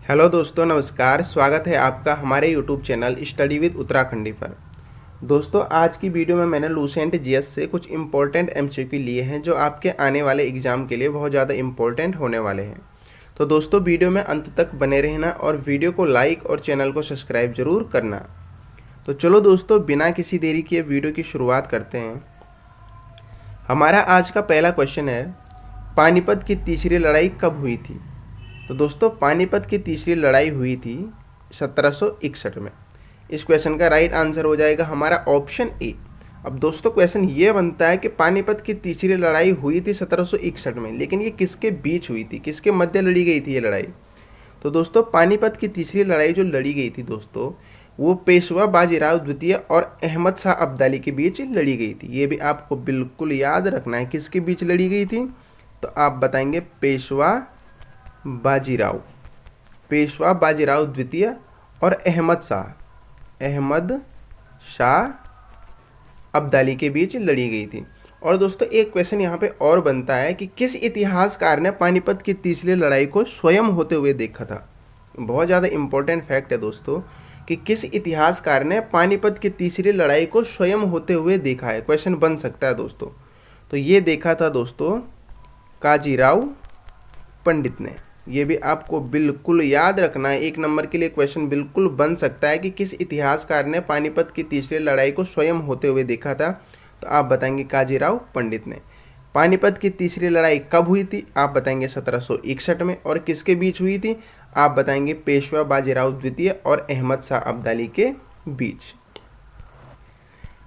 Hello दोस्तों, नमस्कार। स्वागत है आपका हमारे YouTube channel study with Uttarakhandi पर। दोस्तों, आज की वीडियो में मैंने लूसेंट जीएस से कुछ इंपॉर्टेंट एमसीक्यू लिए हैं जो आपके आने वाले एग्जाम के लिए बहुत ज़्यादा इंपॉर्टेंट होने वाले हैं। तो दोस्तों, वीडियो में अंत तक बने रहना और वीडियो को लाइक और चैनल को सब्सक्राइब जरूर करना। तो चलो दोस्तों, बिना किसी देरी के वीडियो की शुरुआत करते हैं। हमारा आज का पहला क्वेश्चन है, पानीपत की तीसरी लड़ाई कब हुई थी? तो दोस्तों, पानीपत की तीसरी लड़ाई हुई थी 1761 में। इस क्वेश्चन का राइट आंसर हो जाएगा हमारा ऑप्शन ए। अब दोस्तों, क्वेश्चन ये बनता है कि पानीपत की तीसरी लड़ाई हुई थी 1761 में, लेकिन ये किसके बीच हुई थी, किसके मध्य लड़ी गई थी ये लड़ाई? तो दोस्तों, पानीपत की तीसरी लड़ाई जो लड़ी गई थी दोस्तों, वो पेशवा बाजीराव द्वितीय और अहमद शाह अब्दाली के बीच लड़ी गई थी। ये भी आपको बिल्कुल याद रखना है, किसके बीच लड़ी गई थी? तो आप बताएंगे पेशवा बाजीराव द्वितीय और अहमद शाह अब्दाली के बीच लड़ी गई थी। और दोस्तों, एक क्वेश्चन यहाँ पे और बनता है कि किस इतिहासकार ने पानीपत की तीसरी लड़ाई को स्वयं होते हुए देखा था? बहुत ज़्यादा इंपॉर्टेंट फैक्ट है दोस्तों कि किस इतिहासकार ने पानीपत की तीसरी लड़ाई को स्वयं होते हुए देखा है। क्वेश्चन बन सकता है दोस्तों। तो ये देखा था दोस्तों काजीराव पंडित ने। ये भी आपको बिल्कुल याद रखना है, एक नंबर के लिए क्वेश्चन बिल्कुल बन सकता है कि किस इतिहासकार ने पानीपत की तीसरी लड़ाई को स्वयं होते हुए देखा था? तो आप बताएंगे काजीराव पंडित ने। पानीपत की तीसरी लड़ाई कब हुई थी? आप बताएंगे 1761 में। और किसके बीच हुई थी? आप बताएंगे पेशवा बाजीराव द्वितीय और अहमद शाह अब्दाली के बीच।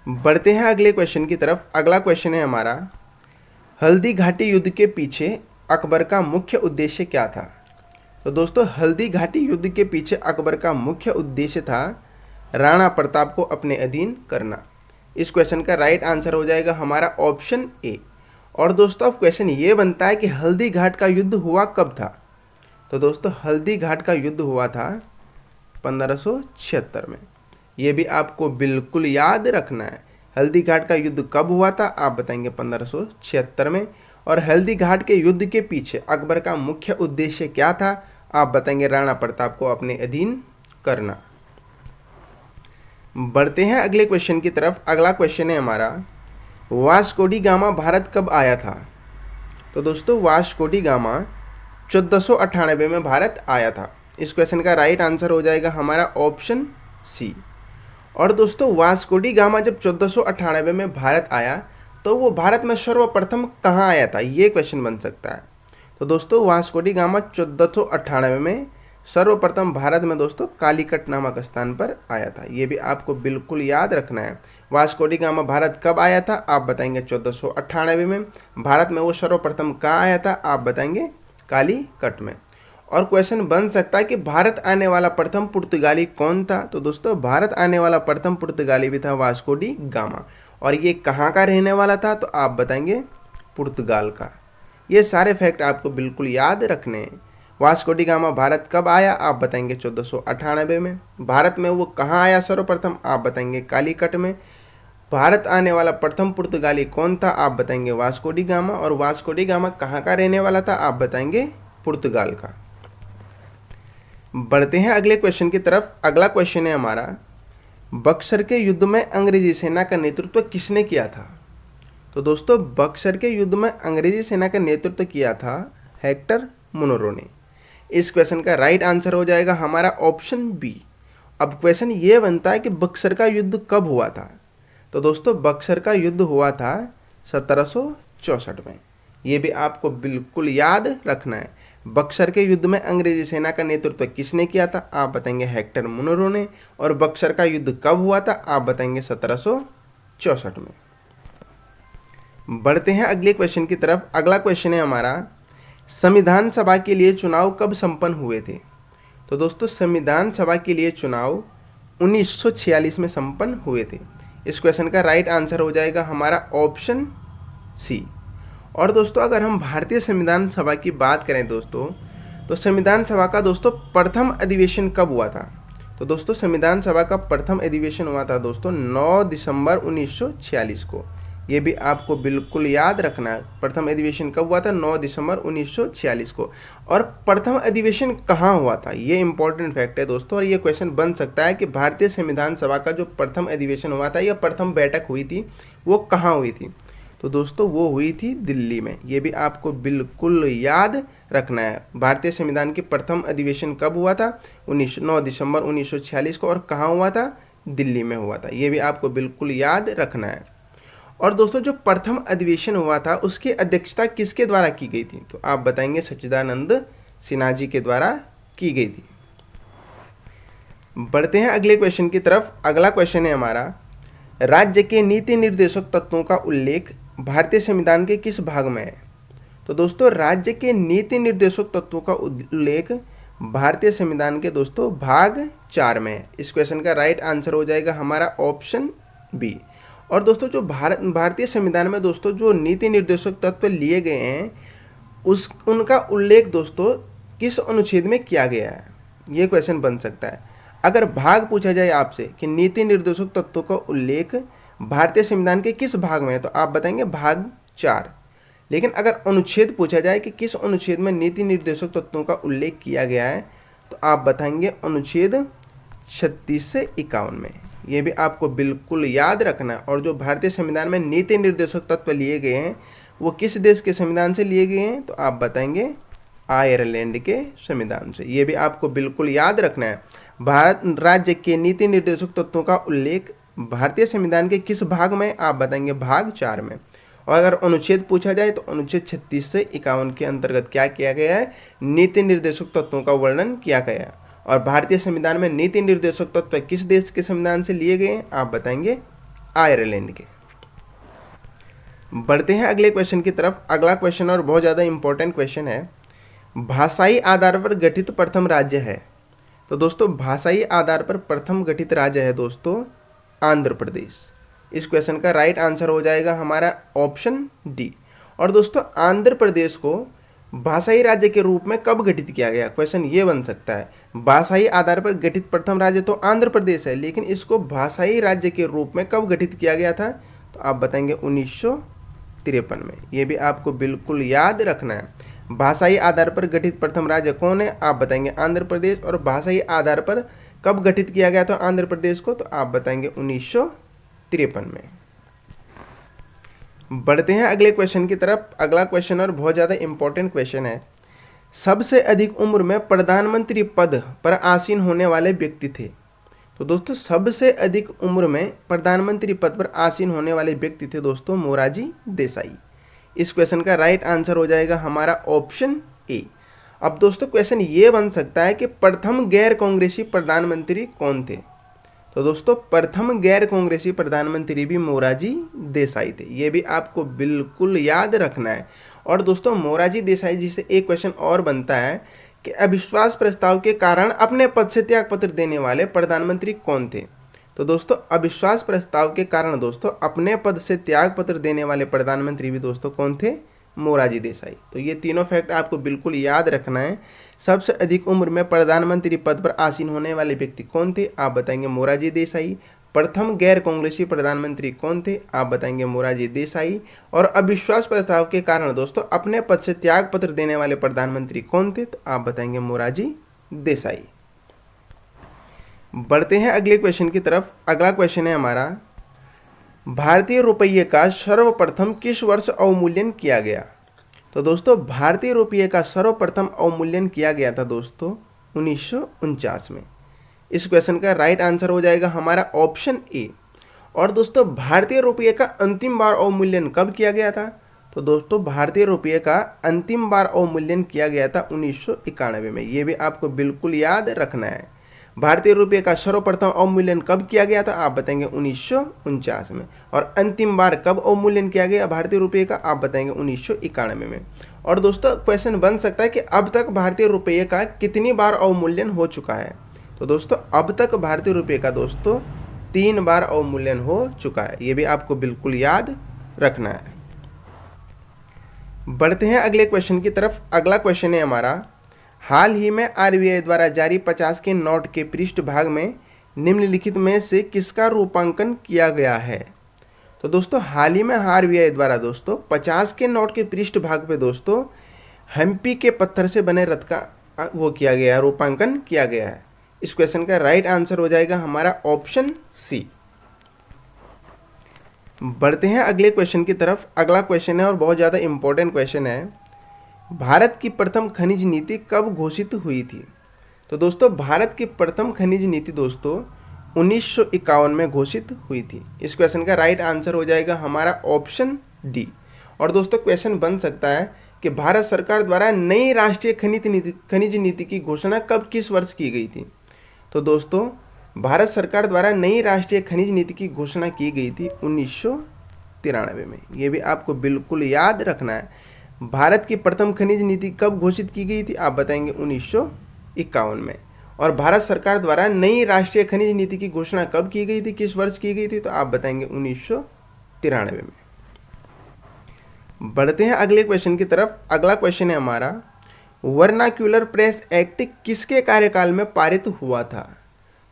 बढ़ते हैं अगले क्वेश्चन की तरफ। अगला क्वेश्चन है हमारा, हल्दी घाटी युद्ध के पीछे अकबर का मुख्य उद्देश्य क्या था? तो दोस्तों, हल्दी घाटी युद्ध के पीछे अकबर का मुख्य उद्देश्य था राणा प्रताप को अपने अधीन करना। इस क्वेश्चन का राइट आंसर हो जाएगा हमारा ऑप्शन ए। और दोस्तों, अब क्वेश्चन ये बनता है कि हल्दी घाट का युद्ध हुआ कब था? तो दोस्तों, हल्दी घाट का युद्ध हुआ था 1576 में। ये भी आपको बिल्कुल याद रखना है, हल्दी घाट का युद्ध कब हुआ था? आप बताएंगे 1576 में। और हल्दी घाट के युद्ध के पीछे अकबर का मुख्य उद्देश्य क्या था? आप बताएंगे राणा प्रताप को अपने अधीन करना। बढ़ते हैं अगले क्वेश्चन की तरफ। अगला क्वेश्चन है हमारा, वास्को डी गामा भारत कब आया था? तो दोस्तों, वास्को डी गामा 1498 में भारत आया था। इस क्वेश्चन का राइट आंसर हो जाएगा हमारा ऑप्शन सी। और दोस्तों, वास्को डी गामा जब 1498 में भारत आया तो वो भारत में सर्वप्रथम कहाँ आया था? ये क्वेश्चन बन सकता है। तो दोस्तों, वास्को डी गामा 1498 में सर्वप्रथम भारत में दोस्तों कालीकट नामक स्थान पर आया था। ये भी आपको बिल्कुल याद रखना है। वास्को डी गामा भारत कब आया था? आप बताएंगे 1498 में। भारत में वो सर्वप्रथम कहाँ आया था? आप बताएंगे कालीकट में। और क्वेश्चन बन सकता है कि भारत आने वाला प्रथम पुर्तगाली कौन था? तो दोस्तों, भारत आने वाला प्रथम पुर्तगाली भी था वास्को डी गामा। और ये कहाँ का रहने वाला था? तो आप बताएंगे पुर्तगाल का। ये सारे फैक्ट आपको बिल्कुल याद रखने हैं। वास्को डी गामा भारत कब आया? आप बताएंगे 1498 में। भारत में वो कहाँ आया सर्वप्रथम? आप बताएंगे कालीकट में। भारत आने वाला प्रथम पुर्तगाली कौन था? आप बताएंगे वास्को डी गामा। और वास्को डी गामा कहाँ का रहने वाला था? आप बताएंगे पुर्तगाल का। बढ़ते हैं अगले क्वेश्चन की तरफ। अगला क्वेश्चन है हमारा, बक्सर के युद्ध में अंग्रेजी सेना का नेतृत्व किसने किया था? तो दोस्तों, बक्सर के युद्ध में अंग्रेजी सेना का नेतृत्व किया था हेक्टर मुनरो ने। इस क्वेश्चन का राइट आंसर हो जाएगा हमारा ऑप्शन बी। अब क्वेश्चन ये बनता है कि बक्सर का युद्ध कब हुआ था? तो दोस्तों, बक्सर का युद्ध हुआ था 1764 में। ये भी आपको बिल्कुल याद रखना है। बक्सर के युद्ध में अंग्रेजी सेना का नेतृत्व किसने किया था? आप बताएंगे हेक्टर मुनरो ने। और बक्सर का युद्ध कब हुआ था? आप बताएंगे 1764 में। बढ़ते हैं अगले क्वेश्चन की तरफ। अगला क्वेश्चन है हमारा, संविधान सभा के लिए चुनाव कब संपन्न हुए थे? तो दोस्तों, संविधान सभा के लिए चुनाव 1946 में संपन्न हुए थे। इस क्वेश्चन का राइट आंसर हो जाएगा हमारा ऑप्शन सी। और दोस्तों, अगर हम भारतीय संविधान सभा की बात करें दोस्तों, तो संविधान सभा का दोस्तों प्रथम अधिवेशन कब हुआ था? तो दोस्तों, संविधान सभा का प्रथम अधिवेशन हुआ था दोस्तों 9 दिसंबर 1946 को। ये भी आपको बिल्कुल याद रखना है। प्रथम अधिवेशन कब हुआ था? 9 दिसंबर 1946 को। और प्रथम अधिवेशन कहाँ हुआ था, ये इंपॉर्टेंट फैक्ट है दोस्तों, और ये क्वेश्चन बन सकता है कि भारतीय संविधान सभा का जो प्रथम अधिवेशन हुआ था या प्रथम बैठक हुई थी वो कहाँ हुई थी? तो दोस्तों वो हुई थी दिल्ली में। ये भी आपको बिल्कुल याद रखना है। भारतीय संविधान की प्रथम अधिवेशन कब हुआ था? 9 दिसंबर 1946 को। और कहाँ हुआ था? दिल्ली में हुआ था। ये भी आपको बिल्कुल याद रखना है। और दोस्तों जो प्रथम अधिवेशन हुआ था उसकी अध्यक्षता किसके द्वारा की गई थी? तो आप बताएंगे सच्चिदानंद सिन्हा जी के द्वारा की गई थी। बढ़ते हैं अगले क्वेश्चन की तरफ। अगला क्वेश्चन है हमारा, राज्य के नीति निर्देशक तत्वों का उल्लेख भारतीय संविधान के किस भाग में है? तो दोस्तों राज्य के नीति निर्देशक तत्वों का उल्लेख भारतीय संविधान के दोस्तों भाग 4 में है। इस क्वेश्चन का राइट आंसर हो जाएगा हमारा ऑप्शन बी। और दोस्तों जो भारतीय संविधान में दोस्तों जो नीति निर्देशक तत्व लिए गए हैं उनका उल्लेख दोस्तों किस अनुच्छेद में किया गया है, ये क्वेश्चन बन सकता है। अगर भाग पूछा जाए आपसे कि नीति निर्देशक तत्वों का उल्लेख भारतीय संविधान के किस भाग में है, तो आप बताएंगे भाग 4। लेकिन अगर अनुच्छेद पूछा जाए कि किस अनुच्छेद में नीति निर्देशक तत्वों का उल्लेख किया गया है, तो आप बताएंगे अनुच्छेद 36 से 51 में। ये भी आपको बिल्कुल याद रखना है। और जो भारतीय संविधान में नीति निर्देशक तत्व लिए गए हैं वो किस देश के संविधान से लिए गए हैं? तो आप बताएंगे आयरलैंड के संविधान से। ये भी आपको बिल्कुल याद रखना है। भारत राज्य के नीति निर्देशक तत्वों का उल्लेख भारतीय संविधान के किस भाग में? आप बताएंगे भाग 4 में। और अगर अनुच्छेद पूछा जाए तो अनुच्छेद 36 से 51 के अंतर्गत क्या किया गया है? नीति निर्देशक तत्वों का वर्णन किया गया है। और भारतीय संविधान में नीति निर्देशक तत्व किस देश के संविधान से लिए गए हैं? आप बताएंगे आयरलैंड के। बढ़ते हैं अगले क्वेश्चन की तरफ। अगला क्वेश्चन और बहुत ज़्यादा इंपॉर्टेंट क्वेश्चन है, भाषाई आधार पर गठित प्रथम राज्य है। तो दोस्तों भाषाई आधार पर प्रथम गठित राज्य है दोस्तों आंध्र प्रदेश। इस क्वेश्चन का राइट आंसर हो जाएगा हमारा ऑप्शन डी। और दोस्तों आंध्र प्रदेश को भाषाई राज्य के रूप में कब गठित किया गया? क्वेश्चन ये बन सकता है, भाषाई आधार पर गठित प्रथम राज्य तो आंध्र प्रदेश है, लेकिन इसको भाषाई राज्य के रूप में कब गठित किया गया था? तो आप बताएंगे 1953 में। ये भी आपको बिल्कुल याद रखना है। भाषाई आधार पर गठित प्रथम राज्य कौन है? आप बताएंगे आंध्र प्रदेश। और भाषाई आधार पर कब गठित किया गया था आंध्र प्रदेश को? तो आप बताएंगे 1953 में। बढ़ते हैं अगले क्वेश्चन की तरफ। अगला क्वेश्चन और बहुत ज़्यादा इंपॉर्टेंट क्वेश्चन है, सबसे अधिक उम्र में प्रधानमंत्री पद पर आसीन होने वाले व्यक्ति थे। तो दोस्तों सबसे अधिक उम्र में प्रधानमंत्री पद पर आसीन होने वाले व्यक्ति थे दोस्तों मोरारजी देसाई। इस क्वेश्चन का राइट आंसर हो जाएगा हमारा ऑप्शन ए। अब दोस्तों क्वेश्चन ये बन सकता है कि प्रथम गैर कांग्रेसी प्रधानमंत्री कौन थे? तो दोस्तों प्रथम गैर कांग्रेसी प्रधानमंत्री भी मोरारजी देसाई थे। ये भी आपको बिल्कुल याद रखना है। और दोस्तों मोरारजी देसाई जी से एक क्वेश्चन और बनता है कि अविश्वास प्रस्ताव के कारण अपने पद से त्यागपत्र देने वाले प्रधानमंत्री कौन थे? तो दोस्तों अविश्वास प्रस्ताव के कारण दोस्तों अपने पद से त्यागपत्र देने वाले प्रधानमंत्री भी दोस्तों कौन थे? मोरारजी देसाई। तो ये तीनों फैक्ट आपको बिल्कुल याद रखना है। सबसे अधिक उम्र में प्रधानमंत्री पद पर आसीन होने वाले व्यक्ति कौन थे? आप बताएंगे मोरारजी देसाई। प्रथम गैर कांग्रेसी प्रधानमंत्री कौन थे? आप बताएंगे मोरारजी देसाई। और अविश्वास प्रस्ताव के कारण दोस्तों अपने पद से त्यागपत्र देने वाले प्रधानमंत्री कौन थे? तो आप बताएंगे मोरारजी देसाई। बढ़ते हैं अगले क्वेश्चन की तरफ। अगला क्वेश्चन है हमारा, भारतीय रुपये का सर्वप्रथम किस वर्ष अवमूल्यन किया गया? तो दोस्तों भारतीय रुपये का सर्वप्रथम अवमूल्यन किया गया था दोस्तों 1949 में। इस क्वेश्चन का राइट आंसर हो जाएगा हमारा ऑप्शन ए। और दोस्तों भारतीय रुपये का अंतिम बार अवमूल्यन कब किया गया था? तो दोस्तों भारतीय रुपये का अंतिम बार अवमूल्यन किया गया था 1991 में। ये भी आपको बिल्कुल याद रखना है। भारतीय रुपये का सर्वप्रथम अवमूल्यन कब किया गया था? आप बताएंगे 1949 में। और अंतिम बार कब अवमूल्यन किया गया भारतीय रुपये का? आप बताएंगे 1991 में। और दोस्तों क्वेश्चन बन सकता है कि अब तक भारतीय रुपये का कितनी बार अवमूल्यन हो चुका है? तो दोस्तों अब तक भारतीय रुपये का दोस्तों 3 बार अवमूल्यन हो चुका है। ये भी आपको बिल्कुल याद रखना है। बढ़ते हैं अगले क्वेश्चन की तरफ। अगला क्वेश्चन है हमारा, हाल ही में आरबीआई द्वारा जारी 50 के नोट के पृष्ठ भाग में निम्नलिखित में से किसका रूपांकन किया गया है? तो दोस्तों हाल ही में आरबीआई द्वारा दोस्तों 50 के नोट के पृष्ठ भाग पे दोस्तों हम्पी के पत्थर से बने रथ का वो किया गया है, रूपांकन किया गया है। इस क्वेश्चन का राइट आंसर हो जाएगा हमारा ऑप्शन सी। बढ़ते हैं अगले क्वेश्चन की तरफ। अगला क्वेश्चन है और बहुत ज़्यादा इंपॉर्टेंट क्वेश्चन है, भारत की प्रथम खनिज नीति कब घोषित हुई थी? तो दोस्तों भारत की प्रथम खनिज नीति दोस्तों 1951 में घोषित हुई थी। इस क्वेश्चन का राइट आंसर हो जाएगा हमारा ऑप्शन डी। और दोस्तों क्वेश्चन बन सकता है कि भारत सरकार द्वारा नई राष्ट्रीय खनिज नीति की घोषणा कब किस वर्ष की गई थी? तो दोस्तों भारत सरकार द्वारा नई राष्ट्रीय खनिज नीति की घोषणा की गई थी 1993 में। ये भी आपको बिल्कुल याद रखना है। भारत की प्रथम खनिज नीति कब घोषित की गई थी? आप बताएंगे 1951 में। और भारत सरकार द्वारा नई राष्ट्रीय खनिज नीति की घोषणा कब की गई थी, किस वर्ष की गई थी? तो आप बताएंगे 1993 में। बढ़ते हैं अगले क्वेश्चन की तरफ। अगला क्वेश्चन है हमारा, वर्नाक्यूलर प्रेस एक्ट किसके कार्यकाल में पारित हुआ था?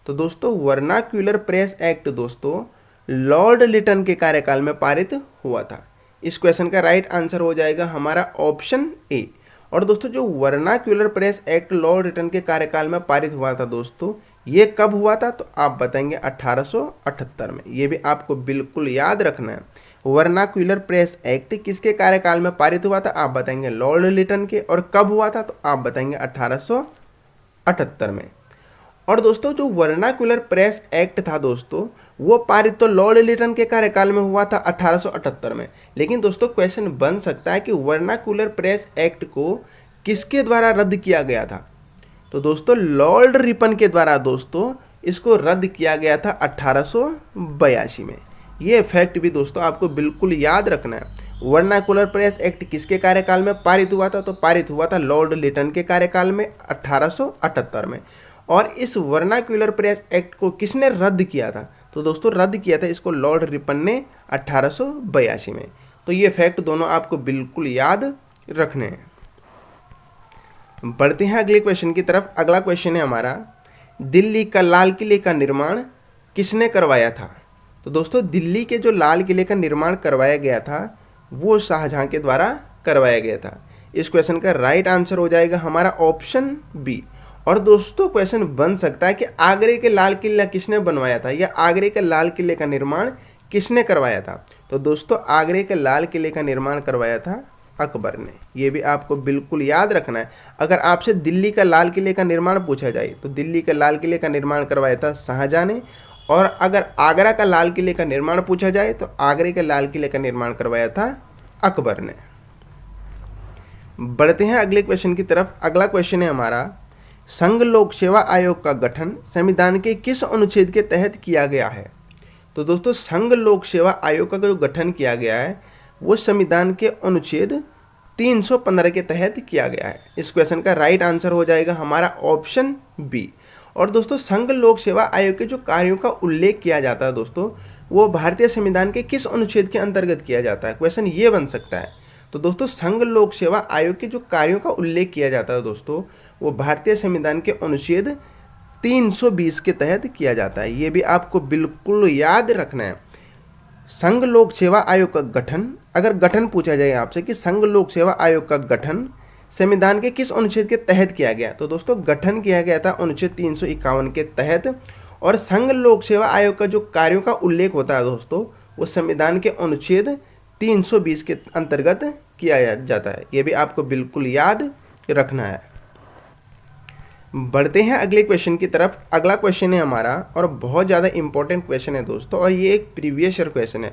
तो दोस्तों वर्नाक्यूलर प्रेस एक्ट दोस्तों लॉर्ड लिटन के कार्यकाल में पारित हुआ था। इस क्वेश्चन का राइट आंसर हो जाएगा हमारा ऑप्शन ए। और दोस्तों जो vernacular press act Lord Lytton के कार्यकाल में पारित हुआ था दोस्तों, ये कब हुआ था? तो आप बताएंगे 1878 में। ये भी आपको बिल्कुल याद रखना है। वर्नाक्यूलर प्रेस एक्ट किसके कार्यकाल में पारित हुआ था? आप बताएंगे लॉर्ड लिटन के। और कब हुआ था? तो आप बताएंगे 1878 में। और दोस्तों जो वर्नाक्यूलर प्रेस एक्ट था दोस्तों, वो पारित तो लॉर्ड लिटन के कार्यकाल में हुआ था 1878 में। लेकिन दोस्तों क्वेश्चन बन सकता है कि वर्नाक्यूलर प्रेस एक्ट को किसके द्वारा रद्द किया गया था? तो दोस्तों लॉर्ड रिपन के द्वारा दोस्तों इसको रद्द किया गया था 1882 में। ये फैक्ट भी दोस्तों आपको बिल्कुल याद रखना है। वर्नाक्यूलर प्रेस एक्ट किसके कार्यकाल में पारित हुआ था? तो पारित हुआ था लॉर्ड लिटन के कार्यकाल में 1878 में। और इस वर्नाक्यूलर प्रेस एक्ट को किसने रद्द किया था? तो दोस्तों रद्द किया था इसको लॉर्ड रिपन ने 1882 में। तो ये फैक्ट दोनों आपको बिल्कुल याद रखने हैं। बढ़ते हैं अगले क्वेश्चन की तरफ। अगला क्वेश्चन है हमारा, दिल्ली का लाल किले का निर्माण किसने करवाया था? तो दोस्तों दिल्ली के जो लाल किले का निर्माण करवाया गया था वो शाहजहां के द्वारा करवाया गया था। इस क्वेश्चन का राइट आंसर हो जाएगा हमारा ऑप्शन बी। और दोस्तों क्वेश्चन बन सकता है कि आगरे के लाल किला किसने बनवाया था, या आगरे के लाल किले का निर्माण किसने करवाया था? तो दोस्तों आगरे के लाल किले का निर्माण करवाया था अकबर ने। ये भी आपको बिल्कुल याद रखना है। अगर आपसे दिल्ली का लाल किले का निर्माण पूछा जाए तो दिल्ली के लाल किले का निर्माण करवाया था शाहजहां ने। और अगर आगरा का लाल किले का निर्माण पूछा जाए तो आगरे के लाल किले का निर्माण करवाया था अकबर ने। बढ़ते हैं अगले क्वेश्चन की तरफ। अगला क्वेश्चन है हमारा, संघ लोक सेवा आयोग का गठन संविधान के किस अनुच्छेद के तहत किया गया है? तो दोस्तों संघ लोक सेवा आयोग का जो गठन किया गया है वो संविधान के अनुच्छेद 315 के तहत किया गया है। इस क्वेश्चन का राइट आंसर हो जाएगा हमारा ऑप्शन बी। और दोस्तों संघ लोक सेवा आयोग के जो कार्यों का उल्लेख किया जाता है दोस्तों, वो भारतीय संविधान के किस अनुच्छेद के अंतर्गत किया जाता है? क्वेश्चन ये बन सकता है। तो दोस्तों संघ लोक सेवा आयोग के जो कार्यों का उल्लेख किया जाता है दोस्तों, वो भारतीय संविधान के अनुच्छेद 320 के तहत किया जाता है। ये भी आपको बिल्कुल याद रखना है। संघ लोक सेवा आयोग का गठन, अगर गठन पूछा जाए आपसे कि संघ लोक सेवा आयोग का गठन संविधान के किस अनुच्छेद के तहत किया गया, तो दोस्तों गठन किया गया था अनुच्छेद 351 के तहत। और संघ लोक सेवा आयोग का जो कार्यों का उल्लेख होता है दोस्तों, वो संविधान के अनुच्छेद 320 के अंतर्गत किया जाता है। ये भी आपको बिल्कुल याद रखना है। बढ़ते हैं अगले क्वेश्चन की तरफ। अगला क्वेश्चन है हमारा और बहुत ज़्यादा इंपॉर्टेंट क्वेश्चन है दोस्तों, और ये एक प्रीवियस ईयर क्वेश्चन है।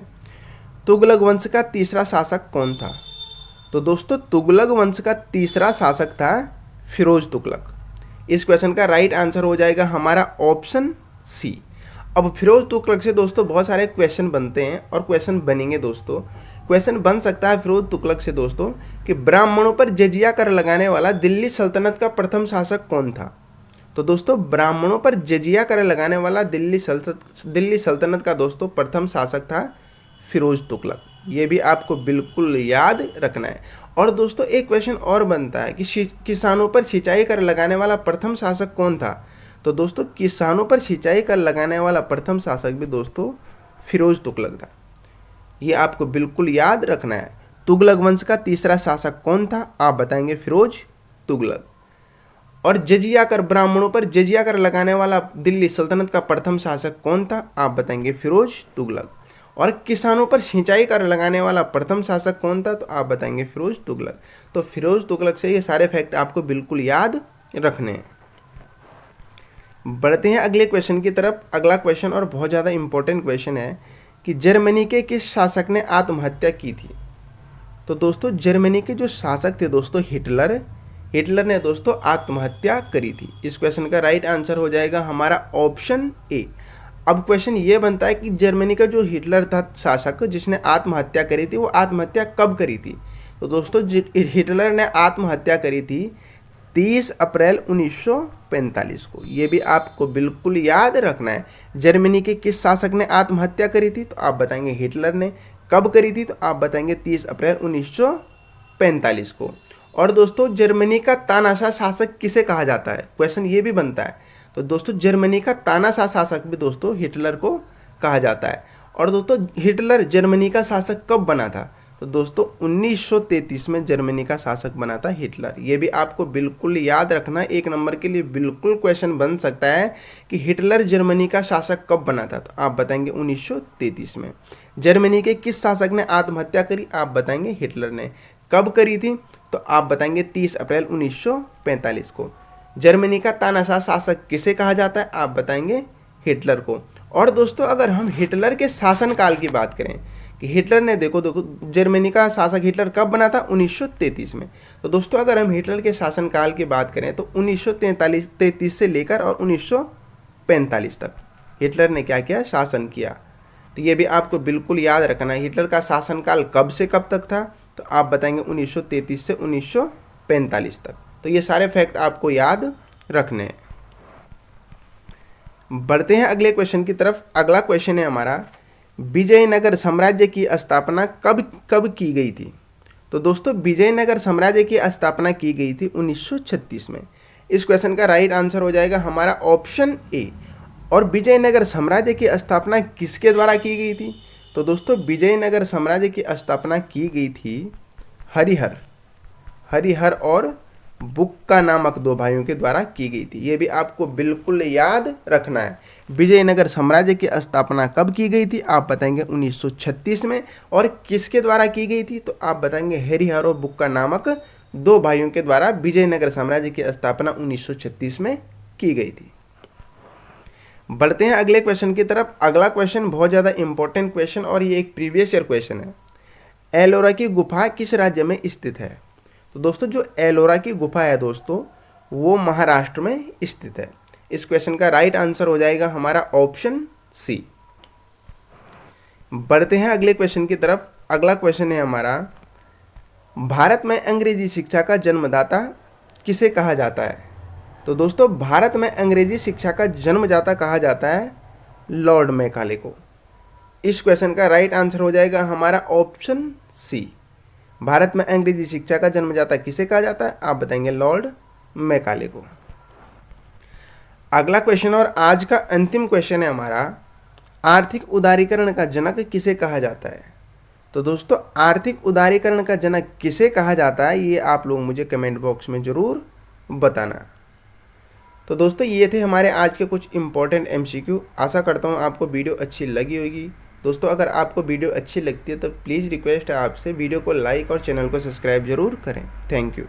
तुगलक वंश का तीसरा शासक कौन था? तो दोस्तों तुगलक वंश का तीसरा शासक था फिरोज तुगलक। इस क्वेश्चन का राइट आंसर हो जाएगा हमारा ऑप्शन सी। अब फिरोज तुगलक से दोस्तों बहुत सारे क्वेश्चन बनते हैं और क्वेश्चन बनेंगे दोस्तों। क्वेश्चन बन सकता है फिरोज तुगलक से दोस्तों कि ब्राह्मणों पर जजिया कर लगाने वाला दिल्ली सल्तनत का प्रथम शासक कौन था? तो दोस्तों ब्राह्मणों पर जजिया कर लगाने वाला दिल्ली सल्तनत का दोस्तों प्रथम शासक था फिरोज तुगलक। ये भी आपको बिल्कुल याद रखना है। और दोस्तों एक क्वेश्चन और बनता है कि किसानों पर सिंचाई कर लगाने वाला प्रथम शासक कौन था? तो दोस्तों किसानों पर सिंचाई कर लगाने वाला प्रथम शासक भी दोस्तों फिरोज तुगलक था। ये आपको बिल्कुल याद रखना है। तुगलक वंश का तीसरा शासक कौन था? आप बताएंगे फिरोज तुगलक। और जजिया कर, ब्राह्मणों पर जजिया कर लगाने वाला दिल्ली सल्तनत का प्रथम शासक कौन था? आप बताएंगे फिरोज तुगलक। और किसानों पर सिंचाई कर लगाने वाला प्रथम शासक कौन था? तो आप बताएंगे फिरोज तुगलक। तो फिरोज तुगलक से ये सारे फैक्ट आपको बिल्कुल याद रखने हैं। बढ़ते हैं अगले क्वेश्चन की तरफ। अगला क्वेश्चन और बहुत ज़्यादा इंपॉर्टेंट क्वेश्चन है कि जर्मनी के किस शासक ने आत्महत्या की थी? तो दोस्तों जर्मनी के जो शासक थे दोस्तों हिटलर ने दोस्तों आत्महत्या करी थी। इस क्वेश्चन का राइट आंसर हो जाएगा हमारा ऑप्शन ए। अब क्वेश्चन ये बनता है कि जर्मनी का जो हिटलर था शासक जिसने आत्महत्या करी थी, वो आत्महत्या कब करी थी? तो दोस्तों हिटलर ने आत्महत्या करी थी 30 अप्रैल 1945 को। ये भी आपको बिल्कुल याद रखना है। जर्मनी के किस शासक ने आत्महत्या करी थी? तो आप बताएंगे हिटलर ने। कब करी थी? तो आप बताएंगे 30 अप्रैल 1945 को। और दोस्तों जर्मनी का तानाशाह शासक किसे कहा जाता है? क्वेश्चन ये भी बनता है। तो दोस्तों जर्मनी का तानाशाह शासक भी दोस्तों हिटलर को कहा जाता है। और दोस्तों हिटलर जर्मनी का शासक कब बना था? तो दोस्तों 1933 में जर्मनी का शासक बना था हिटलर। ये भी आपको बिल्कुल याद रखना, एक नंबर के लिए बिल्कुल क्वेश्चन बन सकता है कि हिटलर जर्मनी का शासक कब बना था? तो आप बताएंगे 1933 में। जर्मनी के किस शासक ने आत्महत्या करी? आप बताएंगे हिटलर ने। कब करी थी? तो आप बताएंगे 30 अप्रैल 1945 को। जर्मनी का तानाशाह शासक किसे कहा जाता है? आप बताएंगे हिटलर को। और दोस्तों अगर हम हिटलर के शासनकाल की बात करें कि हिटलर ने देखो जर्मनी का शासक हिटलर कब बना था? 1933 में। तो दोस्तों अगर हम हिटलर के शासनकाल की बात करें तो 1933 से लेकर और 1945 तक हिटलर ने क्या किया? शासन किया। तो ये भी आपको बिल्कुल याद रखना है। हिटलर का शासनकाल कब से कब तक था? तो आप बताएंगे 1933 से 1945 तक। तो ये सारे फैक्ट आपको याद रखने हैं। बढ़ते हैं अगले क्वेश्चन की तरफ। अगला क्वेश्चन है हमारा, विजयनगर साम्राज्य की स्थापना कब की गई थी? तो दोस्तों विजयनगर साम्राज्य की स्थापना की गई थी 1936 में। इस क्वेश्चन का राइट आंसर हो जाएगा हमारा ऑप्शन ए। और विजयनगर साम्राज्य की स्थापना किसके द्वारा की गई थी? तो दोस्तों विजयनगर साम्राज्य की स्थापना की गई थी हरिहर और बुक्का नामक दो भाइयों के द्वारा की गई थी। ये भी आपको बिल्कुल याद रखना है। विजयनगर साम्राज्य की स्थापना कब की गई थी? आप बताएंगे 1936 में। और किसके द्वारा की गई थी? तो आप बताएंगे हरिहर और बुक्का नामक दो भाइयों के द्वारा विजयनगर साम्राज्य की स्थापना 1936 में की गई थी। बढ़ते हैं अगले क्वेश्चन की तरफ। अगला क्वेश्चन बहुत ज़्यादा इंपॉर्टेंट क्वेश्चन और ये एक प्रीवियस ईयर क्वेश्चन है। एलोरा की गुफा किस राज्य में स्थित है? तो दोस्तों जो एलोरा की गुफा है दोस्तों वो महाराष्ट्र में स्थित है। इस क्वेश्चन का राइट आंसर हो जाएगा हमारा ऑप्शन सी। बढ़ते हैं अगले क्वेश्चन की तरफ। अगला क्वेश्चन है हमारा, भारत में अंग्रेजी शिक्षा का जन्मदाता किसे कहा जाता है? तो दोस्तों भारत में अंग्रेजी शिक्षा का जन्मदाता कहा जाता है लॉर्ड मैकाले को। इस क्वेश्चन का राइट आंसर हो जाएगा हमारा ऑप्शन सी। भारत में अंग्रेजी शिक्षा का जन्मदाता किसे कहा जाता है? आप बताएंगे लॉर्ड मैकाले को। अगला क्वेश्चन और आज का अंतिम क्वेश्चन है हमारा, आर्थिक उदारीकरण का जनक किसे कहा जाता है? तो दोस्तों आर्थिक उदारीकरण का जनक किसे कहा जाता है ये आप लोग मुझे कमेंट बॉक्स में ज़रूर बताना। तो दोस्तों ये थे हमारे आज के कुछ इंपॉर्टेंट MCQ। आशा करता हूँ आपको वीडियो अच्छी लगी होगी। दोस्तों अगर आपको वीडियो अच्छी लगती है तो प्लीज़ रिक्वेस्ट है आपसे वीडियो को लाइक और चैनल को सब्सक्राइब जरूर करें। Thank you.